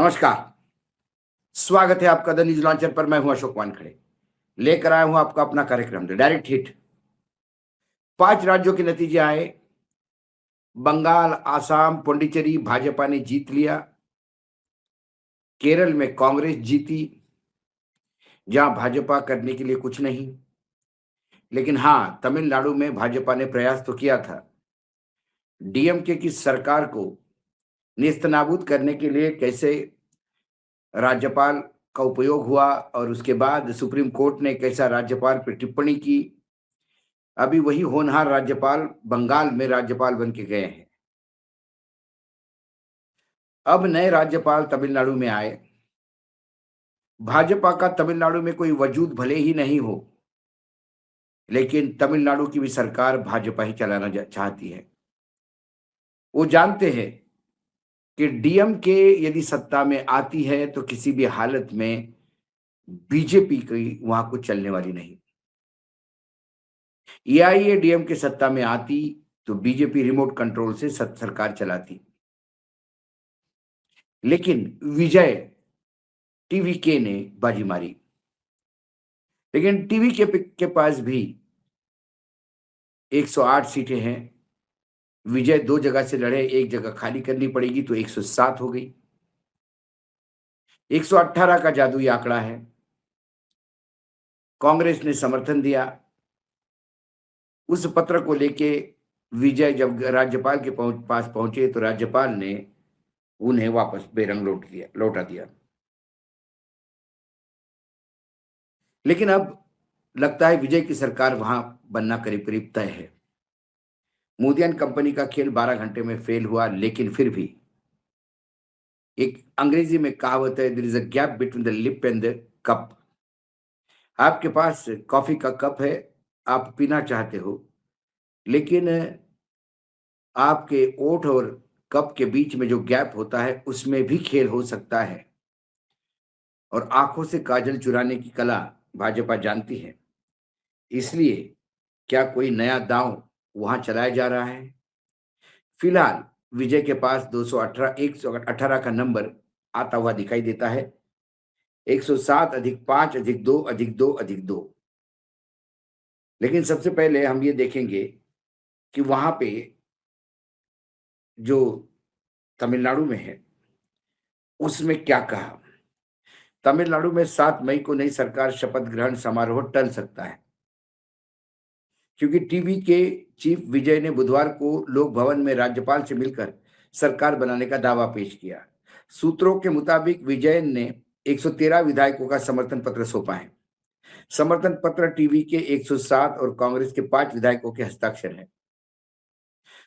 नमस्कार। स्वागत है आपका द न्यूज लॉन्चर पर। मैं हूं अशोक वानखड़े। लेकर आया हूं आपका अपना कार्यक्रम द डायरेक्ट हिट। 5 राज्यों के नतीजे आए। बंगाल, आसाम, पुडुचेरी भाजपा ने जीत लिया। केरल में कांग्रेस जीती, जहां भाजपा करने के लिए कुछ नहीं। लेकिन हां, तमिलनाडु में भाजपा ने प्रयास तो किया था। डीएमके की सरकार को नेस्तनाबूद करने के लिए कैसे राज्यपाल का उपयोग हुआ और उसके बाद सुप्रीम कोर्ट ने कैसा राज्यपाल पर टिप्पणी की। अभी वही होनहार राज्यपाल बंगाल में राज्यपाल बन के गए हैं। अब नए राज्यपाल तमिलनाडु में आए। भाजपा का तमिलनाडु में कोई वजूद भले ही नहीं हो, लेकिन तमिलनाडु की भी सरकार भाजपा ही चलाना चाहती है। वो जानते हैं कि डीएमके यदि सत्ता में आती है तो किसी भी हालत में बीजेपी की वहां कुछ चलने वाली नहीं। एआईएडीएमके सत्ता में आती तो बीजेपी रिमोट कंट्रोल से सरकार चलाती। लेकिन विजय टीवीके ने बाजी मारी। लेकिन टीवीके के पास भी 108 सीटें हैं। विजय 2 जगह से लड़े, 1 जगह खाली करनी पड़ेगी तो 107 हो गई। 118 का जादुई आंकड़ा है। कांग्रेस ने समर्थन दिया। उस पत्र को लेके विजय जब राज्यपाल के पास पहुंचे तो राज्यपाल ने उन्हें वापस बेरंग लौटा दिया। लेकिन अब लगता है विजय की सरकार वहां बनना करीब करीब तय है। मोदी एंड कंपनी का खेल 12 घंटे में फेल हुआ, लेकिन फिर भी एक अंग्रेजी में कहावत है, there is a gap between the lip and the cup. आपके पास कॉफी का कप है, आप पीना चाहते हो, लेकिन आपके ओठ और कप के बीच में जो गैप होता है उसमें भी खेल हो सकता है। और आंखों से काजल चुराने की कला भाजपा जानती है। इसलिए क्या कोई नया दांव वहां चलाया जा रहा है? फिलहाल विजय के पास 118 का नंबर आता हुआ दिखाई देता है। 107 अधिक 5 अधिक 2 अधिक 2 अधिक 2। लेकिन सबसे पहले हम ये देखेंगे कि वहां पे जो तमिलनाडु में है उसमें क्या कहा। तमिलनाडु में 7 मई को नई सरकार शपथ ग्रहण समारोह टल सकता है, क्योंकि टीवी के चीफ विजय ने बुधवार को लोक भवन में राज्यपाल से मिलकर सरकार बनाने का दावा पेश किया। सूत्रों के मुताबिक विजय ने 113 विधायकों का समर्थन पत्र सौंपा है। समर्थन पत्र टीवी के 107 और कांग्रेस के 5 विधायकों के हस्ताक्षर हैं।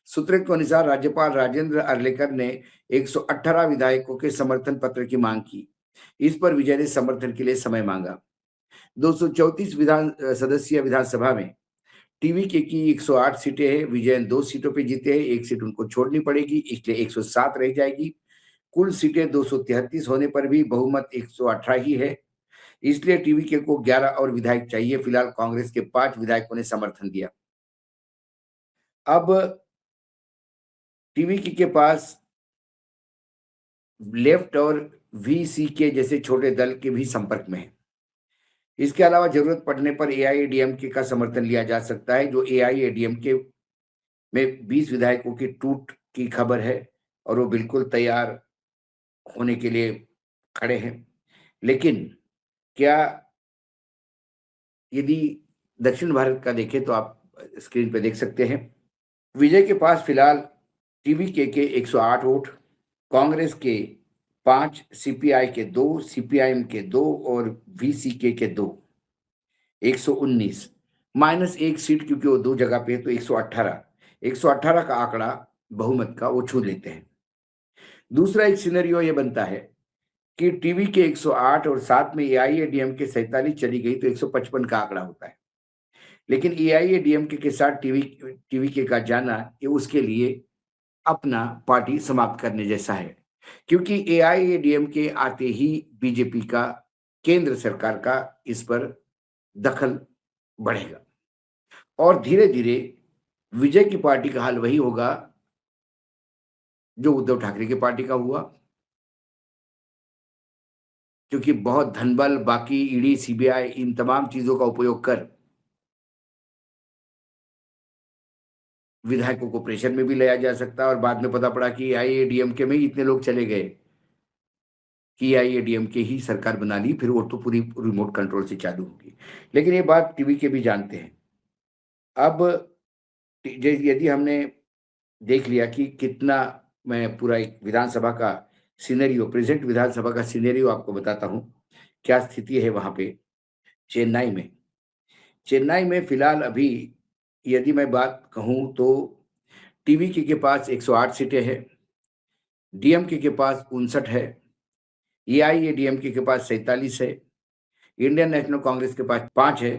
सूत्रों के अनुसार राज्यपाल राजेंद्र अर्लेकर ने 118 विधायकों के समर्थन पत्र की मांग की। इस पर विजय ने समर्थन के लिए समय मांगा। 234 सदस्यीय विधानसभा में टीवी के की 108 सीटें हैं। विजय 2 सीटों पे जीते हैं, 1 सीट उनको छोड़नी पड़ेगी, इसलिए 107 रह जाएगी। कुल सीटें 233 होने पर भी बहुमत 118 ही है, इसलिए टीवी के को 11 और विधायक चाहिए। फिलहाल कांग्रेस के 5 विधायकों ने समर्थन दिया। अब टीवी के पास लेफ्ट और वीसी के जैसे छोटे दल के भी संपर्क में है। इसके अलावा जरूरत पड़ने पर एआईएडीएमके का समर्थन लिया जा सकता है, जो एआईएडीएमके में 20 विधायकों की टूट की खबर है और वो बिल्कुल तैयार होने के लिए खड़े हैं। लेकिन क्या यदि दक्षिण भारत का देखें तो आप स्क्रीन पे देख सकते हैं, विजय के पास फिलहाल टीवी के 108 वोट, कांग्रेस के 5, सीपीआई के 2, सीपीआईएम के 2 और वीसीके के 2, 119 माइनस 1 सीट, क्योंकि वो 2 जगह पे है तो 118 का आंकड़ा बहुमत का वो छू लेते हैं। दूसरा एक सिनेरियो ये बनता है कि टीवी के 108 और साथ में एआईएडीएम के 47 चली गई तो 155 का आंकड़ा होता है। लेकिन एआईएडीएमके के साथ टीवी के का जाना ये उसके लिए अपना पार्टी समाप्त करने जैसा है, क्योंकि एआईएडीएमके आते ही बीजेपी का, केंद्र सरकार का इस पर दखल बढ़ेगा और धीरे धीरे विजय की पार्टी का हाल वही होगा जो उद्धव ठाकरे की पार्टी का हुआ। क्योंकि बहुत धनबल, बाकी ईडी, सीबीआई इन तमाम चीज़ों का उपयोग कर विधायकों को प्रेशर में भी लाया जा सकता है और बाद में पता पड़ा कि एआईएडीएमके में ही इतने लोग चले गए कि एआईएडीएमके ही सरकार बना ली, फिर वो तो पूरी रिमोट कंट्रोल से चालू होगी। लेकिन ये बात टीवी के भी जानते हैं। अब यदि हमने देख लिया कि कितना, मैं पूरा एक विधानसभा का सिनेरियो, प्रेजेंट विधानसभा का सिनेरियो आपको बताता हूँ, क्या स्थिति है वहाँ पे चेन्नई में। चेन्नई में फिलहाल अभी यदि मैं बात कहूँ तो टीवीके के पास 108 सीटें हैं, डीएमके के पास 59 है, एआईएडीएमके के पास 47 है, इंडियन नेशनल कांग्रेस के पास 5 है,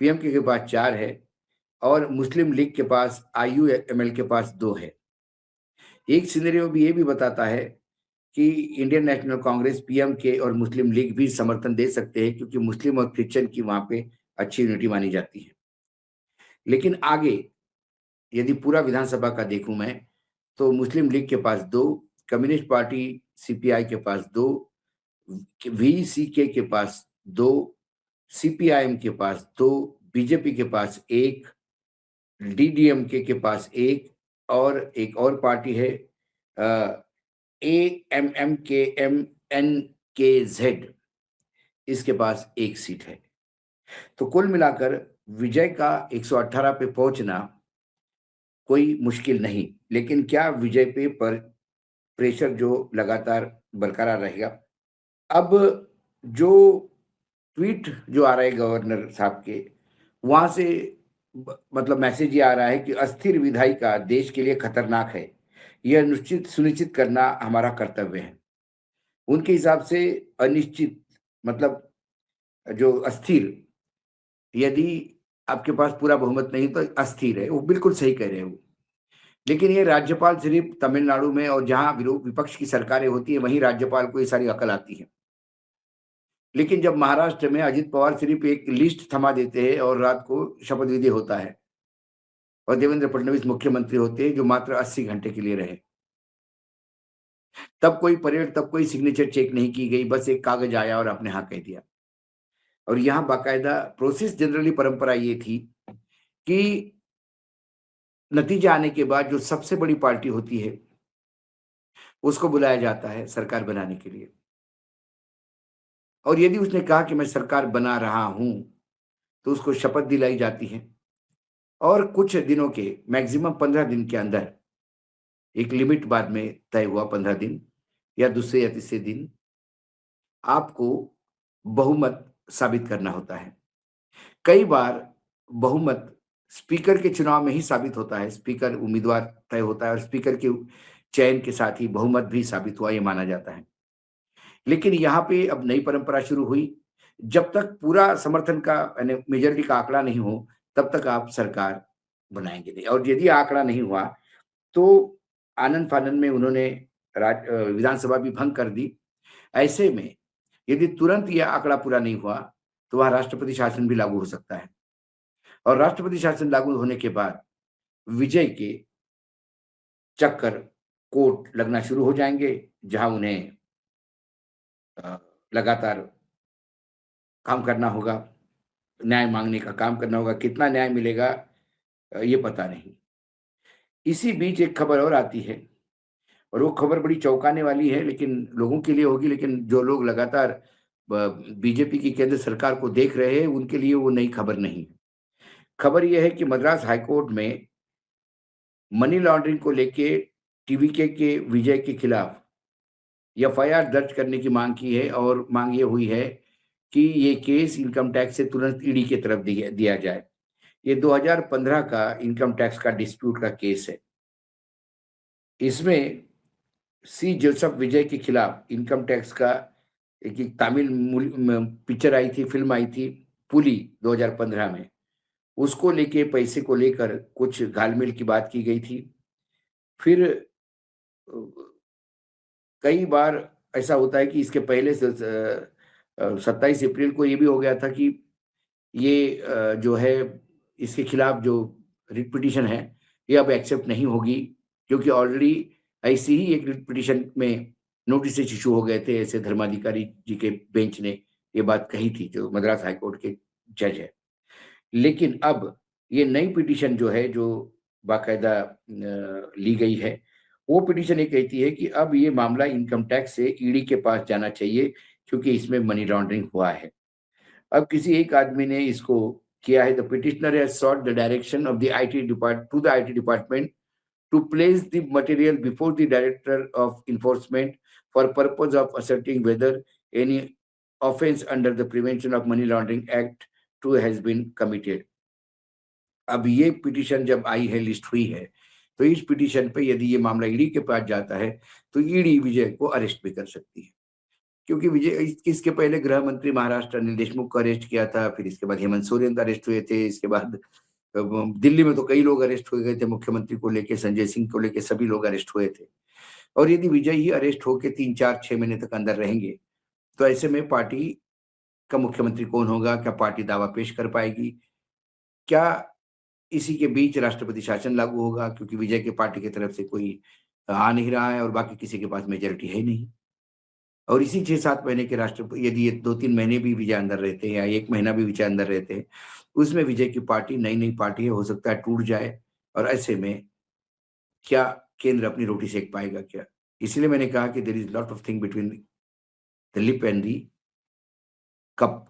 पीएमके के पास 4 है और मुस्लिम लीग के पास, आईयूएमएल के पास 2 है। एक सिनेरियो भी ये भी बताता है कि इंडियन नेशनल कांग्रेस, पीएमके और मुस्लिम लीग भी समर्थन दे सकते हैं क्योंकि मुस्लिम और क्रिश्चियन की वहाँ पे अच्छी यूनिटी मानी जाती है। लेकिन आगे यदि पूरा विधानसभा का देखूँ मैं, तो मुस्लिम लीग के पास 2, कम्युनिस्ट पार्टी सीपीआई के पास 2, वीसीके के पास 2, सीपीआईएम के पास 2, बीजेपी के पास 1, डीडीएमके के पास 1 और एक और पार्टी है एएमएमकेएमएनकेज़ेड, इसके पास 1 सीट है। तो कुल मिलाकर विजय का 118 पे पहुंचना कोई मुश्किल नहीं, लेकिन क्या विजय पे पर प्रेशर जो लगातार बरकरार रहेगा। अब जो ट्वीट जो आ रहा है गवर्नर साहब के, वहाँ से मतलब मैसेज ये आ रहा है कि अस्थिर विधायिका देश के लिए खतरनाक है। यह निश्चित सुनिश्चित करना हमारा कर्तव्य है। उनके हिसाब से अनिश्चित मतलब जो अस्थिर, यदि आपके पास पूरा बहुमत नहीं तो अस्थिर है, वो बिल्कुल सही कह रहे हैं वो। लेकिन ये राज्यपाल सिर्फ तमिलनाडु में और जहाँ विपक्ष की सरकारें होती है वहीं राज्यपाल को ये सारी अकल आती है। लेकिन जब महाराष्ट्र में अजित पवार सिर्फ एक लिस्ट थमा देते हैं और रात को शपथ विधि होता है और देवेंद्र फडणवीस मुख्यमंत्री होते हैं जो मात्र 80 घंटे के लिए रहे, तब कोई परेड, तब कोई सिग्नेचर चेक नहीं की गई, बस एक कागज आया और आपने हाँ कह दिया। और यहाँ बाकायदा प्रोसेस, जनरली परंपरा ये थी कि नतीजा आने के बाद जो सबसे बड़ी पार्टी होती है उसको बुलाया जाता है सरकार बनाने के लिए, और यदि उसने कहा कि मैं सरकार बना रहा हूं तो उसको शपथ दिलाई जाती है और कुछ दिनों के, मैक्सिमम 15 दिन के अंदर, एक लिमिट बाद में तय हुआ 15 दिन या दूसरे या तीसरे दिन, आपको बहुमत साबित करना होता है। कई बार बहुमत स्पीकर के चुनाव में ही साबित होता है, स्पीकर उम्मीदवार तय होता है और स्पीकर के चयन के साथ ही बहुमत भी साबित हुआ, ये माना जाता है। लेकिन यहाँ पे अब नई परंपरा शुरू हुई, जब तक पूरा समर्थन का यानी मेजॉरिटी का आंकड़ा नहीं हो तब तक आप सरकार बनाएंगे नहीं, और यदि आंकड़ा नहीं हुआ तो आनन फानन में उन्होंने विधानसभा भी भंग कर दी। ऐसे में यदि तुरंत यह आंकड़ा पूरा नहीं हुआ तो वहाँ राष्ट्रपति शासन भी लागू हो सकता है, और राष्ट्रपति शासन लागू होने के बाद विजय के चक्कर कोर्ट लगना शुरू हो जाएंगे, जहां उन्हें लगातार काम करना होगा, न्याय मांगने का काम करना होगा। कितना न्याय मिलेगा ये पता नहीं। इसी बीच एक खबर और आती है और वो खबर बड़ी चौंकाने वाली है, लेकिन लोगों के लिए होगी, लेकिन जो लोग लगातार बीजेपी की केंद्र सरकार को देख रहे हैं उनके लिए वो नई खबर नहीं है। खबर ये है कि मद्रास हाईकोर्ट में मनी लॉन्ड्रिंग को लेके टीवीके के विजय के खिलाफ एफआईआर दर्ज करने की मांग की है, और मांग ये हुई है कि ये केस इनकम टैक्स से तुरंत ईडी की तरफ दिया दिया जाए। ये 2015 का इनकम टैक्स का डिस्प्यूट का केस है। इसमें सी जोसेफ विजय के खिलाफ इनकम टैक्स का एक तमिल पिक्चर आई थी, फिल्म आई थी पुली 2015 में, उसको लेके, पैसे को लेकर कुछ घालमेल की बात की गई थी। फिर कई बार ऐसा होता है कि इसके पहले से 27 अप्रैल को ये भी हो गया था कि ये जो है इसके खिलाफ जो रिट पिटीशन है ये अब एक्सेप्ट नहीं होगी, क्योंकि ऑलरेडी ऐसी ही एक रिट पिटीशन में नोटिस इश्यू हो गए थे, ऐसे धर्माधिकारी जी के बेंच ने ये बात कही थी, जो मद्रास हाई कोर्ट के जज है। लेकिन अब ये नई पिटीशन जो है, जो बाकायदा ली गई है, वो पिटीशन ये कहती है कि अब ये मामला इनकम टैक्स से ईडी के पास जाना चाहिए, क्योंकि इसमें मनी लॉन्ड्रिंग हुआ है। अब किसी एक आदमी ने इसको किया है। The petitioner has short the direction of the IT department to place the material before the director of enforcement for purpose of ascertaining whether any offense under the Prevention of Money Laundering Act 2 has been committed. अब ये petition जब आई है, list हुई है, तो इस petition पे यदि ये मामला ईडी के पास जाता है, तो ईडी विजय को अरेस्ट भी कर सकती है। क्योंकि इसके पहले गृह मंत्री महाराष्ट्र अनिल देशमुख को अरेस्ट किया था, फिर इसके बाद हेमंत सोरेन अरेस्ट हुए थे, इसके बाद दिल्ली में तो कई लोग अरेस्ट हो गए थे, मुख्यमंत्री को लेके, संजय सिंह को लेके सभी लोग अरेस्ट हुए थे। और यदि विजय ही अरेस्ट होके 3, 4, 6 महीने तक अंदर रहेंगे, तो ऐसे में पार्टी का मुख्यमंत्री कौन होगा? क्या पार्टी दावा पेश कर पाएगी? क्या इसी के बीच राष्ट्रपति शासन लागू होगा? क्योंकि विजय के पार्टी की तरफ से कोई आ नहीं रहा है और बाकी किसी के पास मेजॉरिटी है ही नहीं। और इसी 6-7 महीने के राष्ट्रपति, यदि ये 2-3 महीने भी विजय अंदर रहते हैं या 1 महीना भी विजय अंदर रहते हैं, उसमें विजय की पार्टी नई-नई पार्टी है, हो सकता है टूट जाए। और ऐसे में क्या केंद्र अपनी रोटी सेक पाएगा क्या? इसलिए मैंने कहा कि there is lot of thing between the lip and the cup.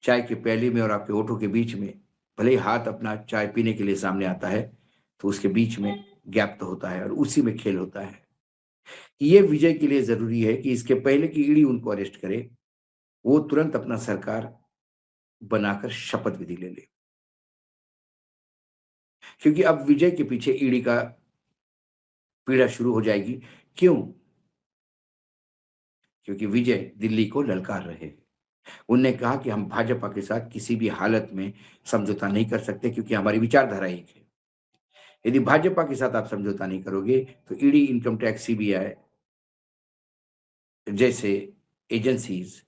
चाय के प्याली में और आपके होठों के बीच में, भले ही हाथ अपना चाय पीने के लिए सामने आता है, तो उसके बीच में गैप तो होता है और उसी में खेल होता है। ये विजय के लिए ज़रूरी है कि इसके पहले कि ईडी उनको अरेस्ट करे, वो तुरंत अपना सरकार बनाकर शपथ विधि ले ले। क्योंकि अब विजय के पीछे ईडी का पीड़ा शुरू हो जाएगी। क्यों? क्योंकि विजय दिल्ली को ललकार रहे हैं। उन्होंने कहा कि हम भाजपा के साथ किसी भी हालत में समझौता नहीं कर सकते, क्योंकि हमारी विचारधारा एक है। यदि भाजपा के साथ आप समझौता नहीं करोगे, तो ईडी, इनकम टैक्स, सीबीआई जैसे एजेंसीज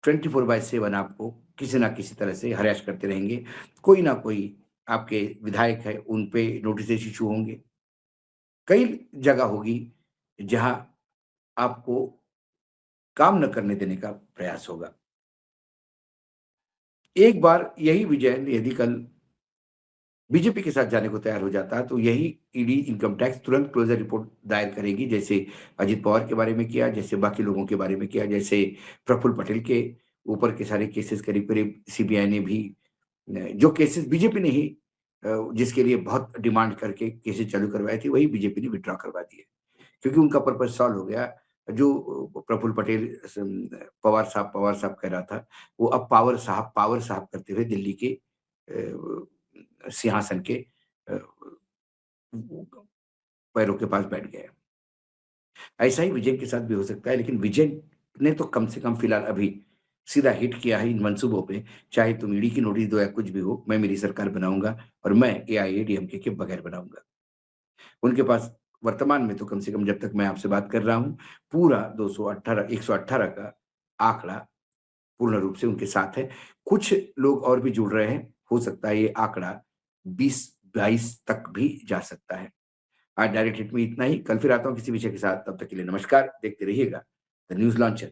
24/7 आपको किसी ना किसी तरह से हरास करते रहेंगे। कोई ना कोई आपके विधायक है, उन पे नोटिस इश्यू होंगे। कई जगह होगी जहां आपको काम न करने देने का प्रयास होगा। एक बार यही विजय यदि कल बीजेपी के साथ जाने को तैयार हो जाता है, तो यही ईडी, इनकम टैक्स तुरंत क्लोजर रिपोर्ट दायर करेगी, जैसे अजित पवार के बारे में किया, जैसे बाकी लोगों के बारे में किया, जैसे प्रफुल्ल पटेल के ऊपर के सारे केसेस करीब-करीब सीबीआई ने भी जो केसेस बीजेपी ने ही जिसके लिए बहुत डिमांड करके केसेस चालू करवाए थे, वही बीजेपी ने विथड्रॉ करवा दिए। क्योंकि उनका पर्पस सॉल्व हो गया। जो प्रफुल्ल पटेल पवार साहब कह रहा था, वो अब पावर साहब करते हुए दिल्ली के सिंहासन के अ, पैरों के पास बैठ गए। ऐसा ही विजय के साथ भी हो सकता है, लेकिन विजय ने तो कम से कम फिलहाल अभी सीधा हिट किया है इन मंसूबों पे। चाहे तुम ईडी की नोटिस दो या कुछ भी हो, मैं मेरी सरकार बनाऊँगा और मैं एआईएडीएमके के बगैर बनाऊँगा। उनके पास वर्तमान में तो कम से कम जब तक मैं आपसे बात कर रहा हूँ, पूरा 118 का आंकड़ा पूर्ण रूप से उनके साथ है। कुछ लोग और भी जुड़ रहे हैं, हो सकता है ये आंकड़ा 20-22 तक भी जा सकता है। आज डायरेक्ट हिट में इतना ही, कल फिर आता हूँ किसी विषय के साथ, तब तक के लिए नमस्कार, देखते रहिएगा द न्यूज़ लॉन्चर।